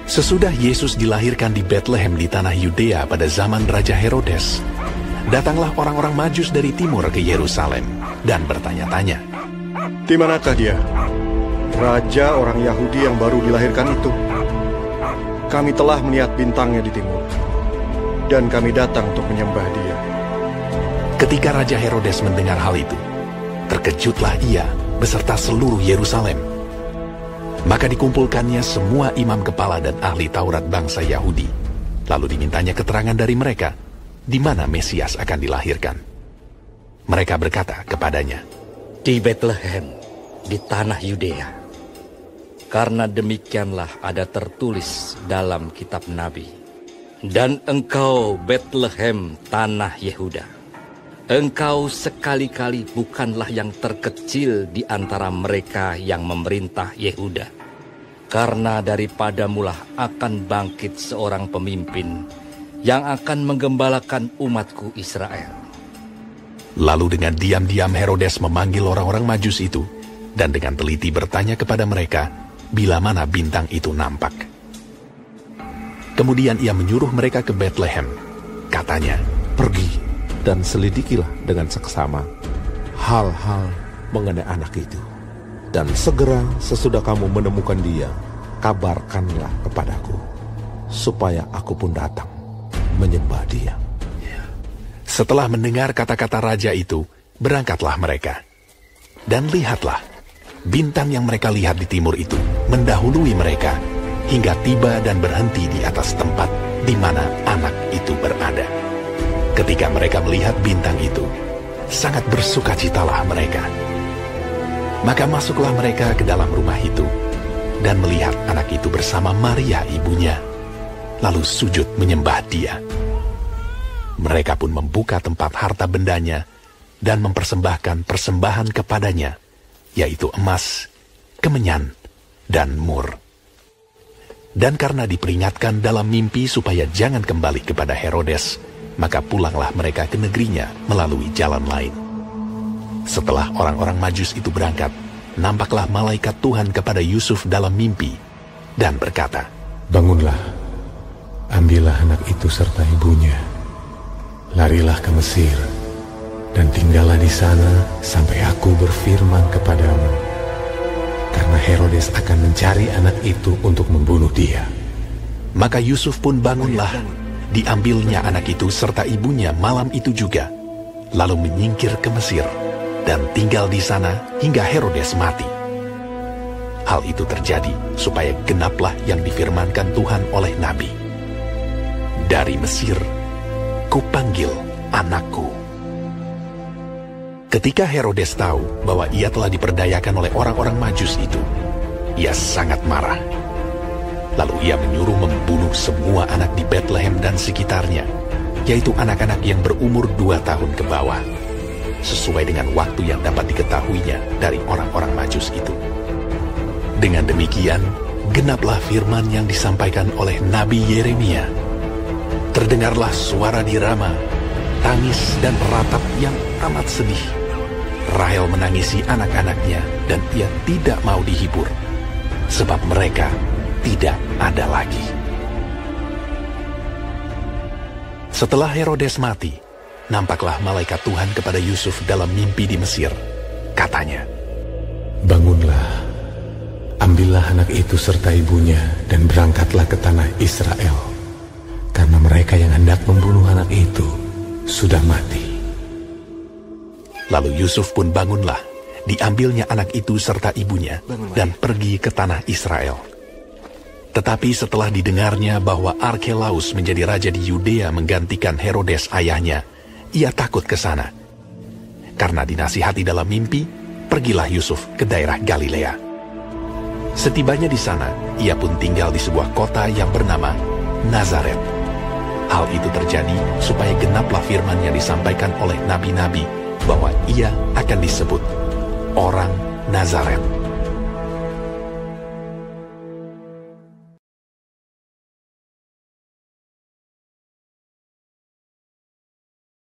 Sesudah Yesus dilahirkan di Betlehem di tanah Yudea pada zaman Raja Herodes, datanglah orang-orang Majus dari timur ke Yerusalem dan bertanya-tanya, "Di manakah dia, Raja orang Yahudi yang baru dilahirkan itu? Kami telah melihat bintangnya di timur, dan kami datang untuk menyembah dia." Ketika Raja Herodes mendengar hal itu, terkejutlah ia beserta seluruh Yerusalem. Maka dikumpulkannya semua imam kepala dan ahli Taurat bangsa Yahudi. Lalu dimintanya keterangan dari mereka, di mana Mesias akan dilahirkan. Mereka berkata kepadanya, "Di Betlehem, di tanah Yudea. Karena demikianlah ada tertulis dalam kitab Nabi. Dan engkau, Betlehem, tanah Yehuda, engkau sekali-kali bukanlah yang terkecil di antara mereka yang memerintah Yehuda. Karena daripadamulah akan bangkit seorang pemimpin yang akan menggembalakan umatku Israel." Lalu dengan diam-diam Herodes memanggil orang-orang Majus itu, dan dengan teliti bertanya kepada mereka, bila mana bintang itu nampak. Kemudian ia menyuruh mereka ke Betlehem. Katanya, "Pergi dan selidikilah dengan seksama hal-hal mengenai anak itu. Dan segera sesudah kamu menemukan dia, kabarkanlah kepadaku, supaya aku pun datang menyembah dia." Setelah mendengar kata-kata raja itu, berangkatlah mereka. Dan lihatlah, bintang yang mereka lihat di timur itu mendahului mereka, hingga tiba dan berhenti di atas tempat di mana anak itu berada. Ketika mereka melihat bintang itu, sangat bersukacitalah mereka. Maka masuklah mereka ke dalam rumah itu, dan melihat anak itu bersama Maria ibunya, lalu sujud menyembah dia. Mereka pun membuka tempat harta bendanya, dan mempersembahkan persembahan kepadanya, yaitu emas, kemenyan, dan mur. Dan karena diperingatkan dalam mimpi supaya jangan kembali kepada Herodes, maka pulanglah mereka ke negerinya melalui jalan lain. Setelah orang-orang Majus itu berangkat, nampaklah malaikat Tuhan kepada Yusuf dalam mimpi dan berkata, "Bangunlah, ambillah anak itu serta ibunya, larilah ke Mesir, dan tinggallah di sana sampai aku berfirman kepadamu, karena Herodes akan mencari anak itu untuk membunuh dia." Maka Yusuf pun bangunlah, diambilnya anak itu serta ibunya malam itu juga, lalu menyingkir ke Mesir, dan tinggal di sana hingga Herodes mati. Hal itu terjadi supaya genaplah yang difirmankan Tuhan oleh Nabi, "Dari Mesir, kupanggil anakku." Ketika Herodes tahu bahwa ia telah diperdayakan oleh orang-orang Majus itu, ia sangat marah. Lalu ia menyuruh membunuh semua anak di Betlehem dan sekitarnya, yaitu anak-anak yang berumur 2 tahun ke bawah, sesuai dengan waktu yang dapat diketahuinya dari orang-orang Majus itu. Dengan demikian, genaplah firman yang disampaikan oleh Nabi Yeremia. Terdengarlah suara di Rama, tangis dan ratap yang amat sedih. Rahel menangisi anak-anaknya, dan ia tidak mau dihibur, sebab mereka tidak ada lagi. Setelah Herodes mati, nampaklah malaikat Tuhan kepada Yusuf dalam mimpi di Mesir. Katanya, "Bangunlah, ambillah anak itu serta ibunya, dan berangkatlah ke tanah Israel, karena mereka yang hendak membunuh anak itu sudah mati." Lalu Yusuf pun bangunlah, diambilnya anak itu serta ibunya, dan pergi ke tanah Israel. Tetapi setelah didengarnya bahwa Arkelaus menjadi raja di Yudea menggantikan Herodes ayahnya, ia takut ke sana. Karena dinasihati dalam mimpi, pergilah Yusuf ke daerah Galilea. Setibanya di sana, ia pun tinggal di sebuah kota yang bernama Nazaret. Hal itu terjadi supaya genaplah firman yang disampaikan oleh nabi-nabi, bahwa ia akan disebut orang Nazaret.